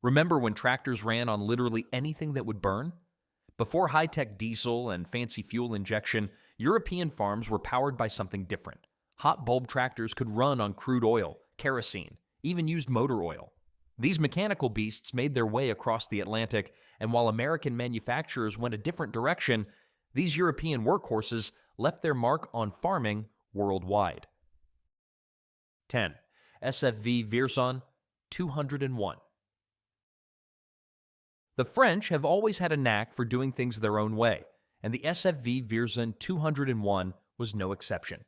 Remember when tractors ran on literally anything that would burn? Before high-tech diesel and fancy fuel injection, European farms were powered by something different. Hot bulb tractors could run on crude oil, kerosene, even used motor oil. These mechanical beasts made their way across the Atlantic, and while American manufacturers went a different direction, these European workhorses left their mark on farming worldwide. 10. SFV Vierzon 201. The French have always had a knack for doing things their own way, and the SFV Vierzon 201 was no exception.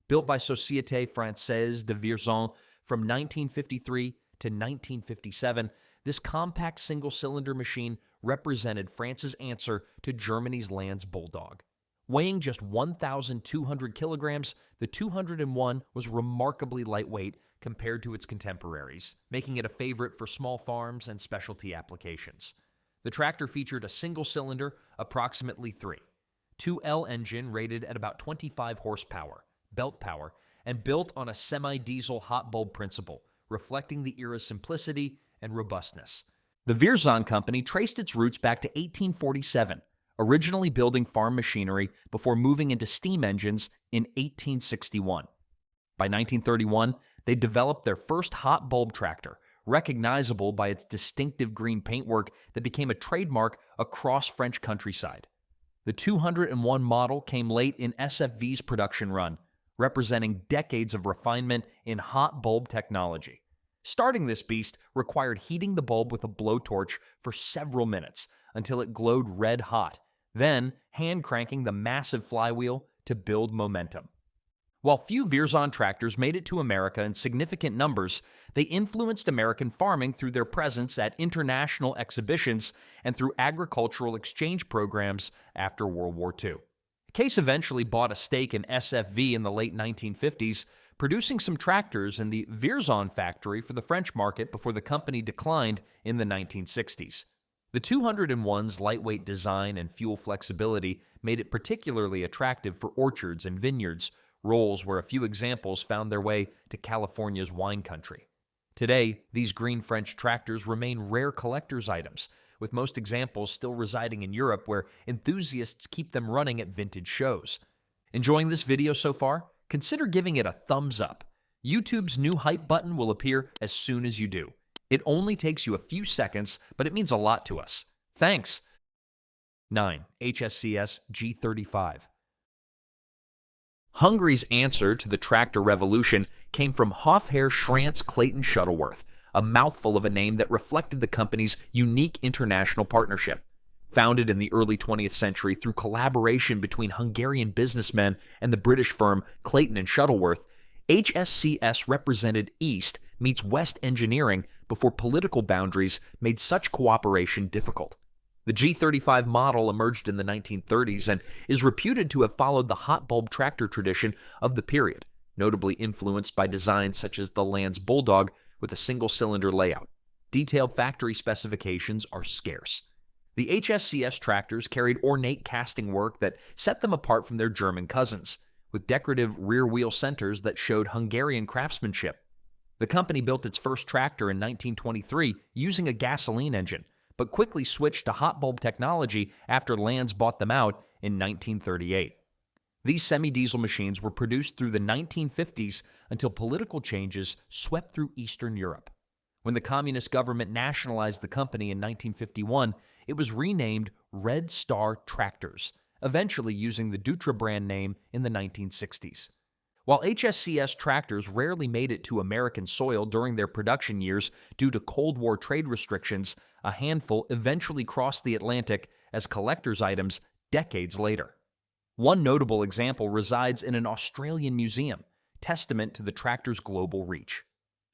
Built by Société Française de Vierzon from 1953 to 1957, this compact single-cylinder machine represented France's answer to Germany's Lanz Bulldog. Weighing just 1,200 kilograms, the 201 was remarkably lightweight compared to its contemporaries, making it a favorite for small farms and specialty applications. The tractor featured a single-cylinder, approximately 2L engine rated at about 25 horsepower, belt power, and built on a semi-diesel hot bulb principle, reflecting the era's simplicity and robustness. The Vierzon company traced its roots back to 1847, originally building farm machinery before moving into steam engines in 1861. By 1931, they developed their first hot bulb tractor, recognizable by its distinctive green paintwork that became a trademark across French countryside. The 201 model came late in SFV's production run, representing decades of refinement in hot bulb technology. Starting this beast required heating the bulb with a blowtorch for several minutes until it glowed red hot, then hand cranking the massive flywheel to build momentum. While few Vierzon tractors made it to America in significant numbers, they influenced American farming through their presence at international exhibitions and through agricultural exchange programs after World War II. Case eventually bought a stake in SFV in the late 1950s, producing some tractors in the Vierzon factory for the French market before the company declined in the 1960s. The 201's lightweight design and fuel flexibility made it particularly attractive for orchards and vineyards, roles where a few examples found their way to California's wine country. Today, these green French tractors remain rare collector's items, with most examples still residing in Europe where enthusiasts keep them running at vintage shows. Enjoying this video so far? Consider giving it a thumbs up. YouTube's new hype button will appear as soon as you do. It only takes you a few seconds, but it means a lot to us. Thanks! 9. HSCS G35. Hungary's answer to the tractor revolution came from Hofherr Schranz Clayton Shuttleworth, a mouthful of a name that reflected the company's unique international partnership. Founded in the early 20th century through collaboration between Hungarian businessmen and the British firm Clayton and Shuttleworth, HSCS represented East meets West engineering before political boundaries made such cooperation difficult. The G35 model emerged in the 1930s and is reputed to have followed the hot bulb tractor tradition of the period, notably influenced by designs such as the Lanz Bulldog with a single-cylinder layout. Detailed factory specifications are scarce. The HSCS tractors carried ornate casting work that set them apart from their German cousins, with decorative rear-wheel centers that showed Hungarian craftsmanship. The company built its first tractor in 1923 using a gasoline engine, but quickly switched to hot bulb technology after Lanz bought them out in 1938. These semi-diesel machines were produced through the 1950s until political changes swept through Eastern Europe. When the communist government nationalized the company in 1951, it was renamed Red Star Tractors, eventually using the Dutra brand name in the 1960s. While HSCS tractors rarely made it to American soil during their production years due to Cold War trade restrictions, a handful eventually crossed the Atlantic as collector's items decades later. One notable example resides in an Australian museum, testament to the tractor's global reach.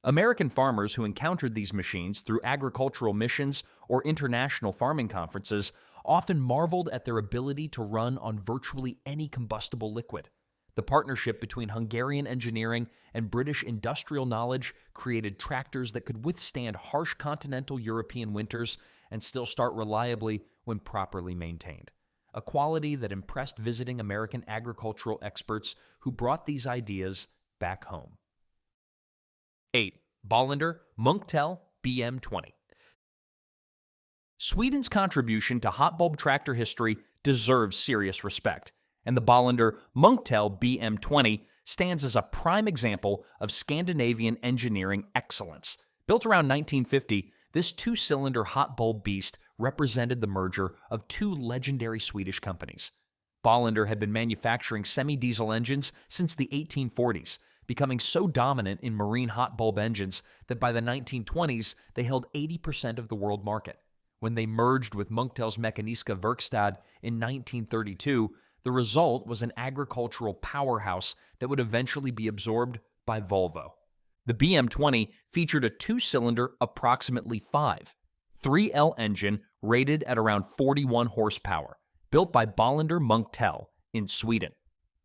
American farmers who encountered these machines through agricultural missions or international farming conferences often marveled at their ability to run on virtually any combustible liquid. The partnership between Hungarian engineering and British industrial knowledge created tractors that could withstand harsh continental European winters and still start reliably when properly maintained, a quality that impressed visiting American agricultural experts who brought these ideas back home. 8. Bolinder-Munktell BM-20. Sweden's contribution to hot bulb tractor history deserves serious respect, and the Bolinder-Munktell BM-20 stands as a prime example of Scandinavian engineering excellence. Built around 1950, this two-cylinder hot bulb beast represented the merger of two legendary Swedish companies. Bolinder had been manufacturing semi-diesel engines since the 1840s, becoming so dominant in marine hot bulb engines that by the 1920s they held 80% of the world market. When they merged with Munktells Mekaniska Verkstad in 1932, the result was an agricultural powerhouse that would eventually be absorbed by Volvo. The BM-20 featured a two-cylinder, approximately 3L engine rated at around 41 horsepower, built by Bolinder-Munktell in Sweden.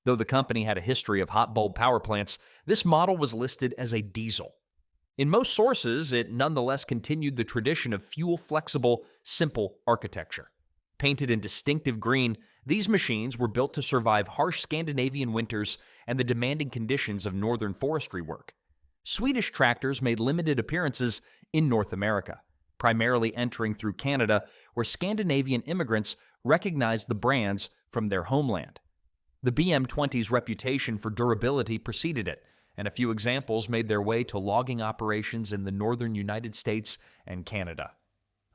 Though the company had a history of hot bulb power plants, this model was listed as a diesel. In most sources, it nonetheless continued the tradition of fuel-flexible, simple architecture. Painted in distinctive green, these machines were built to survive harsh Scandinavian winters and the demanding conditions of northern forestry work. Swedish tractors made limited appearances in North America, primarily entering through Canada, where Scandinavian immigrants recognized the brands from their homeland. The BM-20's reputation for durability preceded it, and a few examples made their way to logging operations in the northern United States and Canada.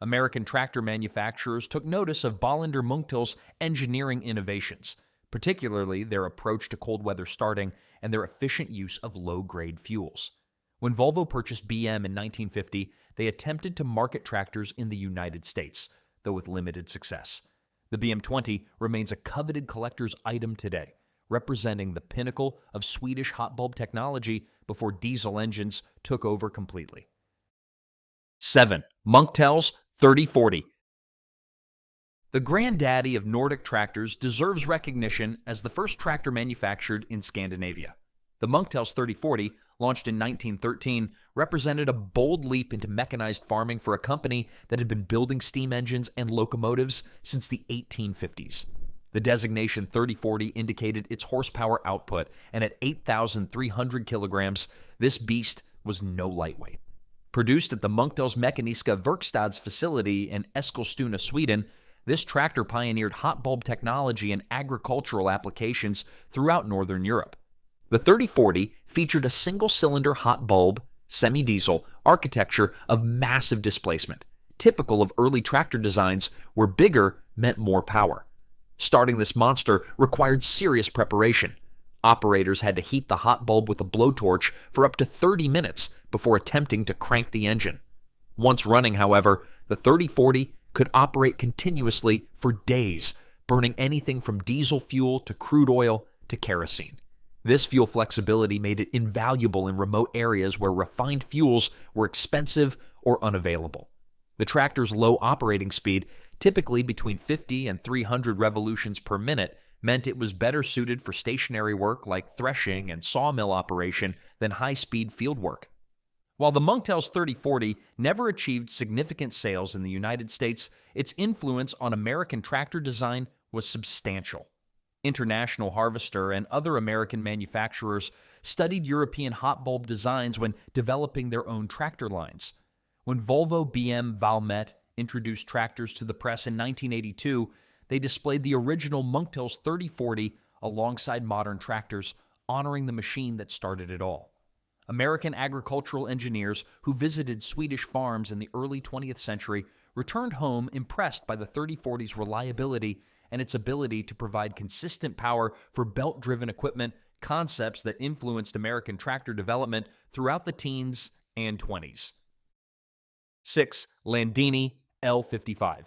American tractor manufacturers took notice of Bolinder-Munktell's engineering innovations, particularly their approach to cold weather starting and their efficient use of low-grade fuels. When Volvo purchased BM in 1950, they attempted to market tractors in the United States, though with limited success. The BM-20 remains a coveted collector's item today, representing the pinnacle of Swedish hot bulb technology before diesel engines took over completely. 7. Munktells 3040. The granddaddy of Nordic tractors deserves recognition as the first tractor manufactured in Scandinavia. The Munktells 3040, launched in 1913, represented a bold leap into mechanized farming for a company that had been building steam engines and locomotives since the 1850s. The designation 3040 indicated its horsepower output, and at 8,300 kilograms, this beast was no lightweight. Produced at the Munktells Mekaniska Verkstad's facility in Eskilstuna, Sweden, this tractor pioneered hot bulb technology and agricultural applications throughout northern Europe. The 3040 featured a single-cylinder hot bulb, semi-diesel architecture of massive displacement, typical of early tractor designs where bigger meant more power. Starting this monster required serious preparation. Operators had to heat the hot bulb with a blowtorch for up to 30 minutes before attempting to crank the engine. Once running, however, the 3040 could operate continuously for days, burning anything from diesel fuel to crude oil to kerosene. This fuel flexibility made it invaluable in remote areas where refined fuels were expensive or unavailable. The tractor's low operating speed, typically between 50 and 300 revolutions per minute, meant it was better suited for stationary work like threshing and sawmill operation than high-speed field work. While the Munktells 3040 never achieved significant sales in the United States, its influence on American tractor design was substantial. International Harvester and other American manufacturers studied European hot bulb designs when developing their own tractor lines. When Volvo BM Valmet introduced tractors to the press in 1982, they displayed the original Munktells 3040 alongside modern tractors, honoring the machine that started it all. American agricultural engineers who visited Swedish farms in the early 20th century returned home impressed by the 3040's reliability and its ability to provide consistent power for belt-driven equipment, concepts that influenced American tractor development throughout the teens and 20s. 6. Landini L55.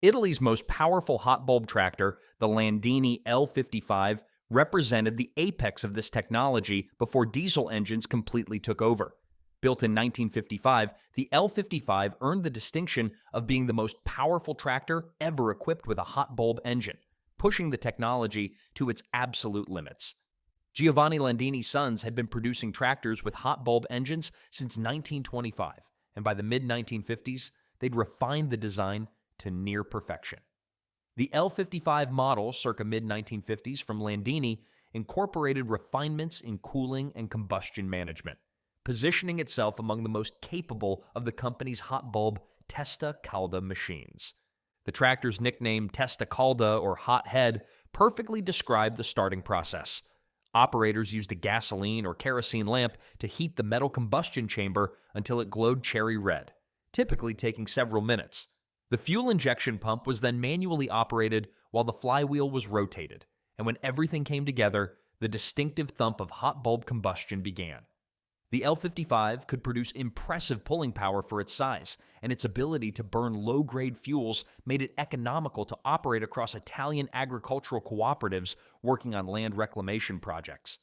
Italy's most powerful hot bulb tractor, the Landini L55, represented the apex of this technology before diesel engines completely took over. Built in 1955, the L55 earned the distinction of being the most powerful tractor ever equipped with a hot bulb engine, pushing the technology to its absolute limits. Giovanni Landini's sons had been producing tractors with hot bulb engines since 1925, and by the mid-1950s, they'd refined the design to near perfection. The L55 model, circa mid-1950s from Landini, incorporated refinements in cooling and combustion management, positioning itself among the most capable of the company's hot bulb Testa Calda machines. The tractor's nickname Testa Calda, or hot head, perfectly described the starting process. Operators used a gasoline or kerosene lamp to heat the metal combustion chamber until it glowed cherry red, typically taking several minutes. The fuel injection pump was then manually operated while the flywheel was rotated, and when everything came together, the distinctive thump of hot bulb combustion began. The L55 could produce impressive pulling power for its size, and its ability to burn low-grade fuels made it economical to operate across Italian agricultural cooperatives working on land reclamation projects.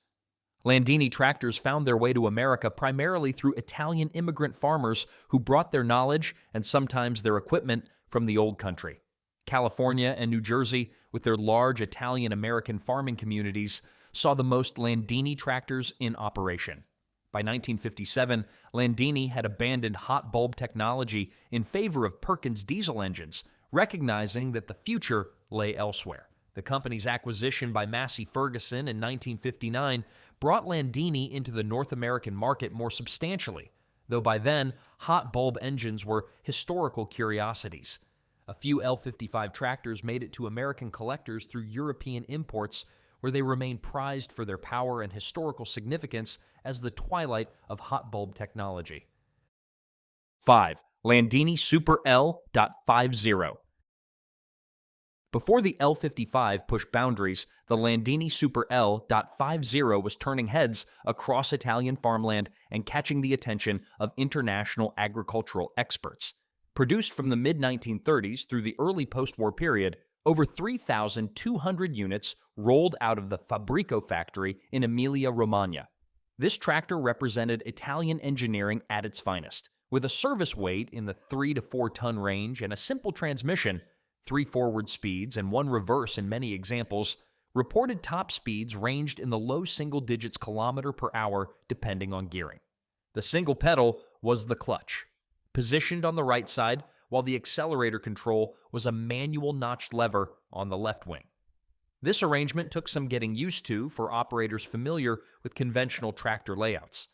Landini tractors found their way to America primarily through Italian immigrant farmers who brought their knowledge and sometimes their equipment from the old country. California and New Jersey, with their large Italian-American farming communities, saw the most Landini tractors in operation. By 1957, Landini had abandoned hot bulb technology in favor of Perkins diesel engines, recognizing that the future lay elsewhere. The company's acquisition by Massey Ferguson in 1959 brought Landini into the North American market more substantially, though by then, hot bulb engines were historical curiosities. A few L55 tractors made it to American collectors through European imports, where they remain prized for their power and historical significance as the twilight of hot bulb technology. 5. Landini Super L.50. Before the L55 pushed boundaries, the Landini Super L.50 was turning heads across Italian farmland and catching the attention of international agricultural experts. Produced from the mid-1930s through the early post-war period, over 3,200 units rolled out of the Fabrico factory in Emilia-Romagna. This tractor represented Italian engineering at its finest. With a service weight in the 3 to 4 ton range and a simple transmission, 3 forward speeds and 1 reverse in many examples, reported top speeds ranged in the low single digits kilometer per hour depending on gearing. The single pedal was the clutch, positioned on the right side, while the accelerator control was a manual notched lever on the left wing. This arrangement took some getting used to for operators familiar with conventional tractor layouts.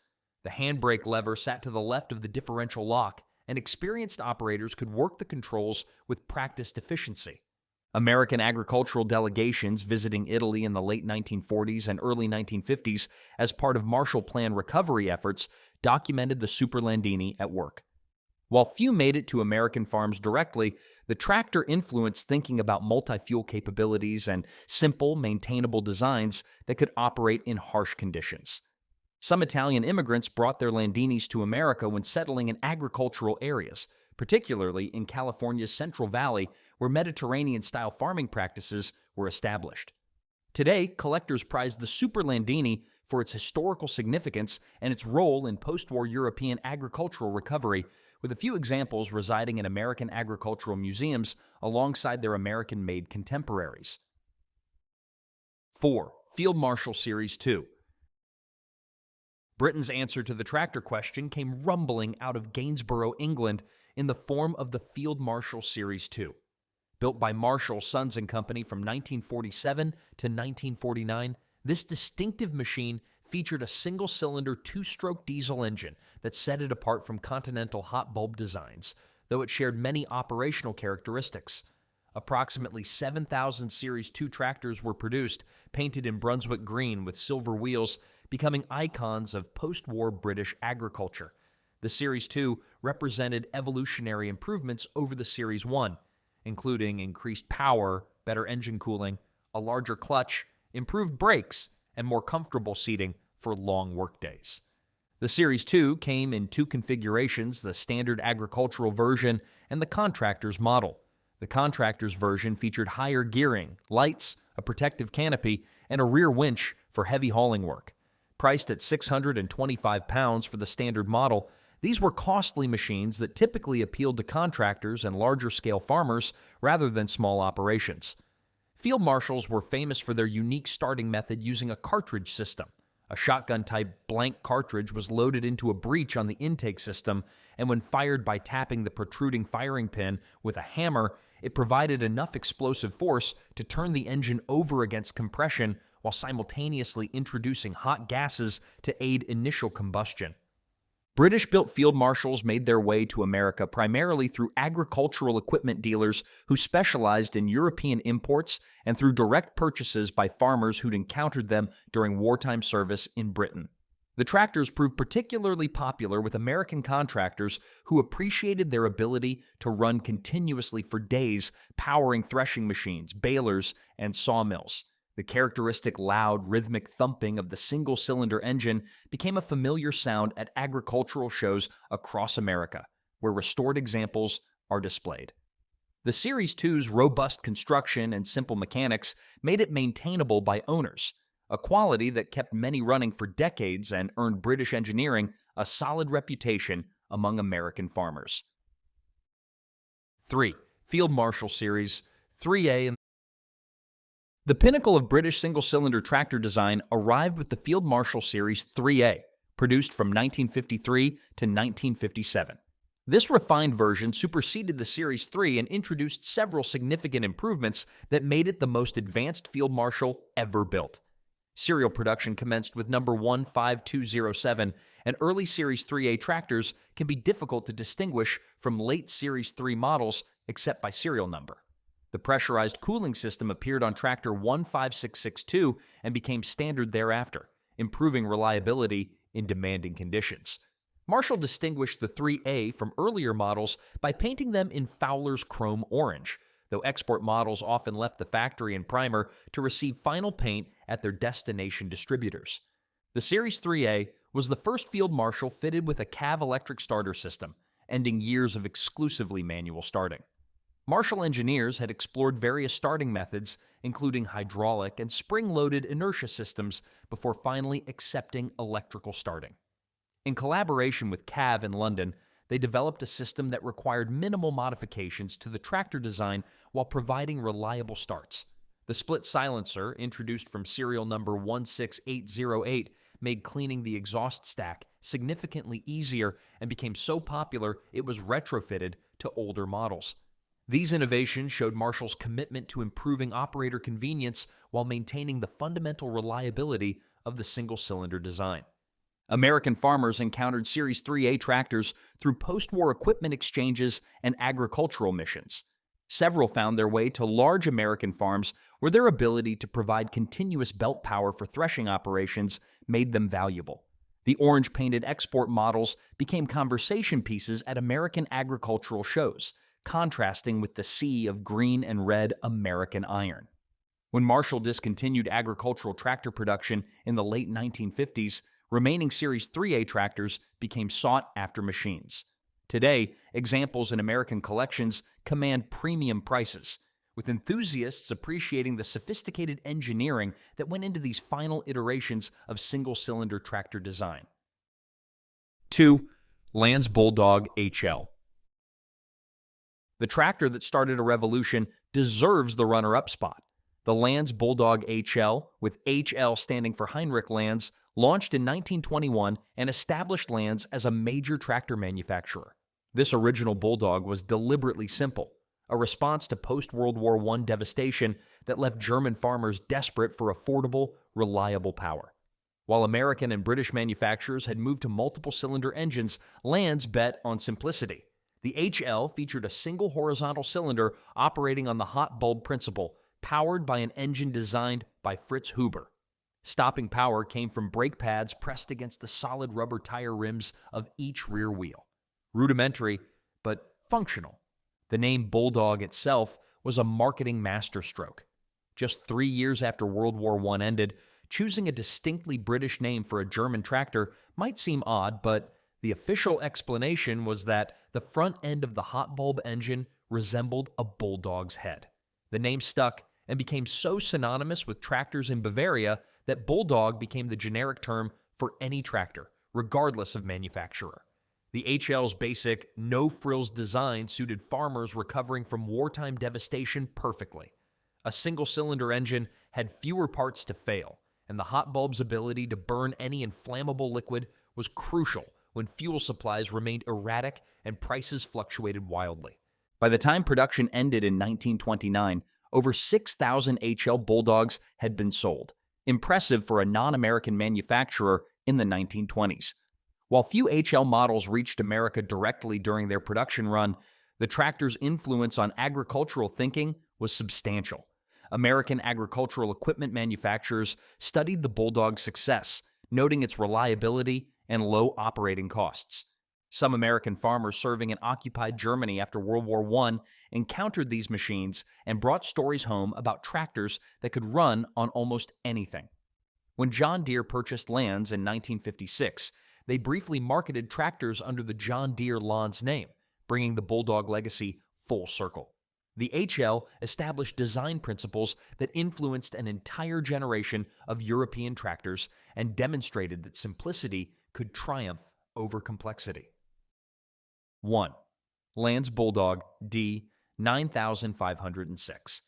The handbrake lever sat to the left of the differential lock, and experienced operators could work the controls with practiced efficiency. American agricultural delegations visiting Italy in the late 1940s and early 1950s as part of Marshall Plan recovery efforts documented the Super Landini at work. While few made it to American farms directly, the tractor influenced thinking about multi-fuel capabilities and simple, maintainable designs that could operate in harsh conditions. Some Italian immigrants brought their Landinis to America when settling in agricultural areas, particularly in California's Central Valley, where Mediterranean-style farming practices were established. Today, collectors prize the Super Landini for its historical significance and its role in post-war European agricultural recovery, with a few examples residing in American agricultural museums alongside their American-made contemporaries. 4. Field Marshal Series 2. Britain's answer to the tractor question came rumbling out of Gainsborough, England, in the form of the Field Marshal Series 2. Built by Marshall, Sons & Company from 1947 to 1949, this distinctive machine featured a single-cylinder 2-stroke diesel engine that set it apart from continental hot bulb designs, though it shared many operational characteristics. Approximately 7,000 Series 2 tractors were produced, painted in Brunswick green with silver wheels, becoming icons of post-war British agriculture. The Series 2 represented evolutionary improvements over the Series 1, including increased power, better engine cooling, a larger clutch, improved brakes, and more comfortable seating for long workdays. The Series 2 came in 2 configurations, the standard agricultural version and the contractor's model. The contractor's version featured higher gearing, lights, a protective canopy, and a rear winch for heavy hauling work. Priced at £625 for the standard model, these were costly machines that typically appealed to contractors and larger-scale farmers rather than small operations. Field marshals were famous for their unique starting method using a cartridge system. A shotgun-type blank cartridge was loaded into a breech on the intake system, and when fired by tapping the protruding firing pin with a hammer, it provided enough explosive force to turn the engine over against compression while simultaneously introducing hot gases to aid initial combustion. British-built field marshals made their way to America primarily through agricultural equipment dealers who specialized in European imports and through direct purchases by farmers who'd encountered them during wartime service in Britain. The tractors proved particularly popular with American contractors who appreciated their ability to run continuously for days, powering threshing machines, balers, and sawmills. The characteristic loud, rhythmic thumping of the single-cylinder engine became a familiar sound at agricultural shows across America, where restored examples are displayed. The Series 2's robust construction and simple mechanics made it maintainable by owners, a quality that kept many running for decades and earned British engineering a solid reputation among American farmers. 3. Field Marshal Series 3A. The pinnacle of British single-cylinder tractor design arrived with the Field Marshal Series 3A, produced from 1953 to 1957. This refined version superseded the Series 3 and introduced several significant improvements that made it the most advanced Field Marshal ever built. Serial production commenced with number 15207, and early Series 3A tractors can be difficult to distinguish from late Series 3 models except by serial number. The pressurized cooling system appeared on tractor 15662 and became standard thereafter, improving reliability in demanding conditions. Marshall distinguished the 3A from earlier models by painting them in Fowler's chrome orange, though export models often left the factory in primer to receive final paint at their destination distributors. The Series 3A was the first Field Marshal fitted with a CAV electric starter system, ending years of exclusively manual starting. Marshall engineers had explored various starting methods, including hydraulic and spring-loaded inertia systems, before finally accepting electrical starting. In collaboration with CAV in London, they developed a system that required minimal modifications to the tractor design while providing reliable starts. The split silencer, introduced from serial number 16808, made cleaning the exhaust stack significantly easier and became so popular it was retrofitted to older models. These innovations showed Marshall's commitment to improving operator convenience while maintaining the fundamental reliability of the single-cylinder design. American farmers encountered Series 3A tractors through post-war equipment exchanges and agricultural missions. Several found their way to large American farms where their ability to provide continuous belt power for threshing operations made them valuable. The orange-painted export models became conversation pieces at American agricultural shows, contrasting with the sea of green and red American iron. When Marshall discontinued agricultural tractor production in the late 1950s, remaining Series 3A tractors became sought-after machines. Today, examples in American collections command premium prices, with enthusiasts appreciating the sophisticated engineering that went into these final iterations of single-cylinder tractor design. 2. Lanz Bulldog HL. The tractor that started a revolution deserves the runner-up spot. The Lanz Bulldog HL, with HL standing for Heinrich Lanz, launched in 1921 and established Lanz as a major tractor manufacturer. This original Bulldog was deliberately simple, a response to post-World War I devastation that left German farmers desperate for affordable, reliable power. While American and British manufacturers had moved to multiple-cylinder engines, Lanz bet on simplicity. The HL featured a single horizontal cylinder operating on the hot bulb principle, powered by an engine designed by Fritz Huber. Stopping power came from brake pads pressed against the solid rubber tire rims of each rear wheel. Rudimentary, but functional. The name Bulldog itself was a marketing masterstroke. Just 3 years after World War I ended, choosing a distinctly British name for a German tractor might seem odd, but the official explanation was that the front end of the hot bulb engine resembled a bulldog's head. The name stuck and became so synonymous with tractors in Bavaria that Bulldog became the generic term for any tractor, regardless of manufacturer. The HL's basic, no-frills design suited farmers recovering from wartime devastation perfectly. A single-cylinder engine had fewer parts to fail, and the hot bulb's ability to burn any inflammable liquid was crucial when fuel supplies remained erratic and prices fluctuated wildly. By the time production ended in 1929, over 6,000 HL Bulldogs had been sold, impressive for a non-American manufacturer in the 1920s. While few HL models reached America directly during their production run, the tractor's influence on agricultural thinking was substantial. American agricultural equipment manufacturers studied the Bulldog's success, noting its reliability and low operating costs. Some American farmers serving in occupied Germany after World War I encountered these machines and brought stories home about tractors that could run on almost anything. When John Deere purchased Lanz in 1956, they briefly marketed tractors under the John Deere Lanz name, bringing the Bulldog legacy full circle. The HL established design principles that influenced an entire generation of European tractors and demonstrated that simplicity could triumph over complexity. 1. Lanz Bulldog D9506.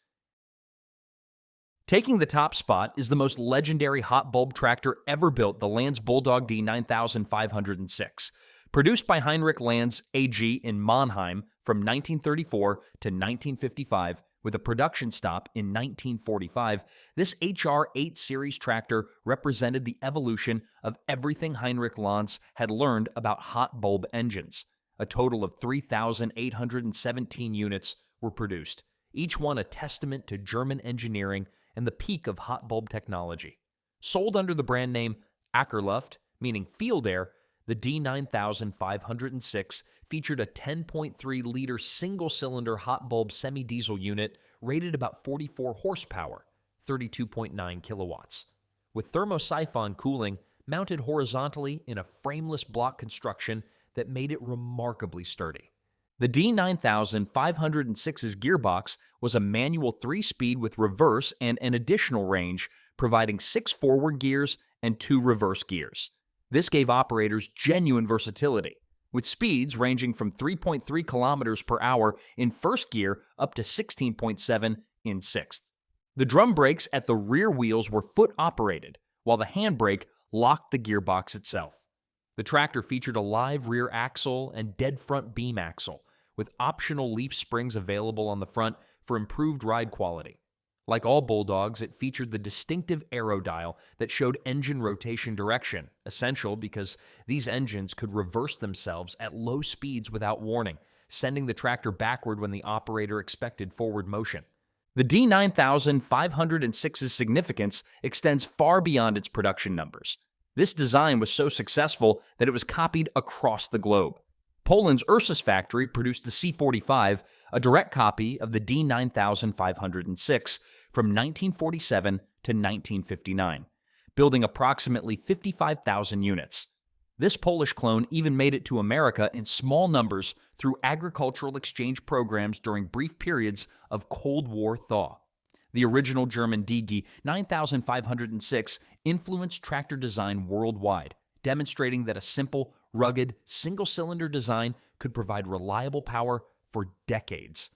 Taking the top spot is the most legendary hot bulb tractor ever built, the Lanz Bulldog D9506. Produced by Heinrich Lanz AG in Mannheim from 1934 to 1955, with a production stop in 1945, this HR-8 series tractor represented the evolution of everything Heinrich Lanz had learned about hot bulb engines. A total of 3,817 units were produced, each one a testament to German engineering and the peak of hot bulb technology. Sold under the brand name Ackerluft, meaning field air, the D9506 featured a 10.3-liter single-cylinder hot bulb semi-diesel unit rated about 44 horsepower, 32.9 kilowatts, with thermosiphon cooling mounted horizontally in a frameless block construction that made it remarkably sturdy. The D9506's gearbox was a manual 3-speed with reverse and an additional range, providing 6 forward gears and 2 reverse gears. This gave operators genuine versatility, with speeds ranging from 3.3 kilometers per hour in first gear up to 16.7 in sixth. The drum brakes at the rear wheels were foot-operated, while the handbrake locked the gearbox itself. The tractor featured a live rear axle and dead front beam axle, with optional leaf springs available on the front for improved ride quality. Like all Bulldogs, it featured the distinctive aerodial that showed engine rotation direction, essential because these engines could reverse themselves at low speeds without warning, sending the tractor backward when the operator expected forward motion. The D9506's significance extends far beyond its production numbers. This design was so successful that it was copied across the globe. Poland's Ursus factory produced the C45, a direct copy of the D9506, from 1947 to 1959, building approximately 55,000 units. This Polish clone even made it to America in small numbers through agricultural exchange programs during brief periods of Cold War thaw. The original German DD 9506 influenced tractor design worldwide, demonstrating that a simple, rugged, single-cylinder design could provide reliable power for decades.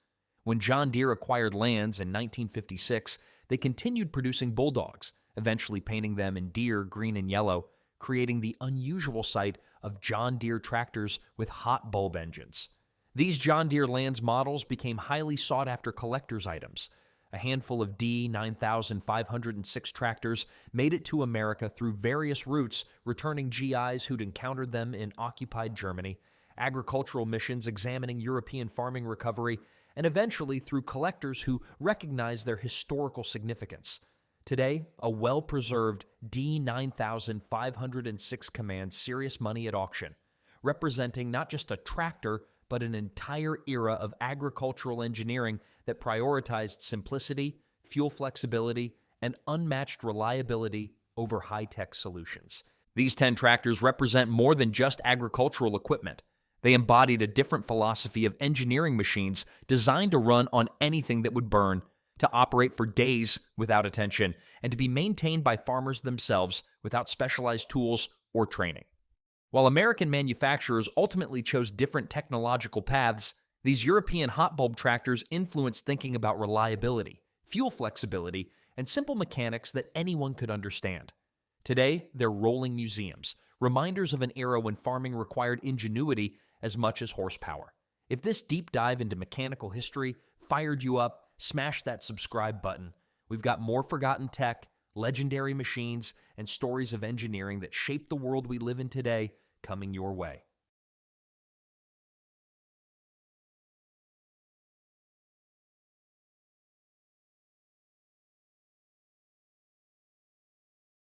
When John Deere acquired Lanz in 1956, they continued producing Bulldogs, eventually painting them in deer, green, and yellow, creating the unusual sight of John Deere tractors with hot bulb engines. These John Deere Lanz models became highly sought-after collector's items. A handful of D9506 tractors made it to America through various routes, returning GIs who'd encountered them in occupied Germany, agricultural missions examining European farming recovery, and eventually through collectors who recognized their historical significance. Today, a well-preserved D9506 commands serious money at auction, representing not just a tractor, but an entire era of agricultural engineering that prioritized simplicity, fuel flexibility, and unmatched reliability over high-tech solutions. These 10 tractors represent more than just agricultural equipment. They embodied a different philosophy of engineering machines designed to run on anything that would burn, to operate for days without attention, and to be maintained by farmers themselves without specialized tools or training. While American manufacturers ultimately chose different technological paths, these European hot bulb tractors influenced thinking about reliability, fuel flexibility, and simple mechanics that anyone could understand. Today, they're rolling museums, reminders of an era when farming required ingenuity as much as horsepower. If this deep dive into mechanical history fired you up, smash that subscribe button. We've got more forgotten tech, legendary machines, and stories of engineering that shape the world we live in today coming your way.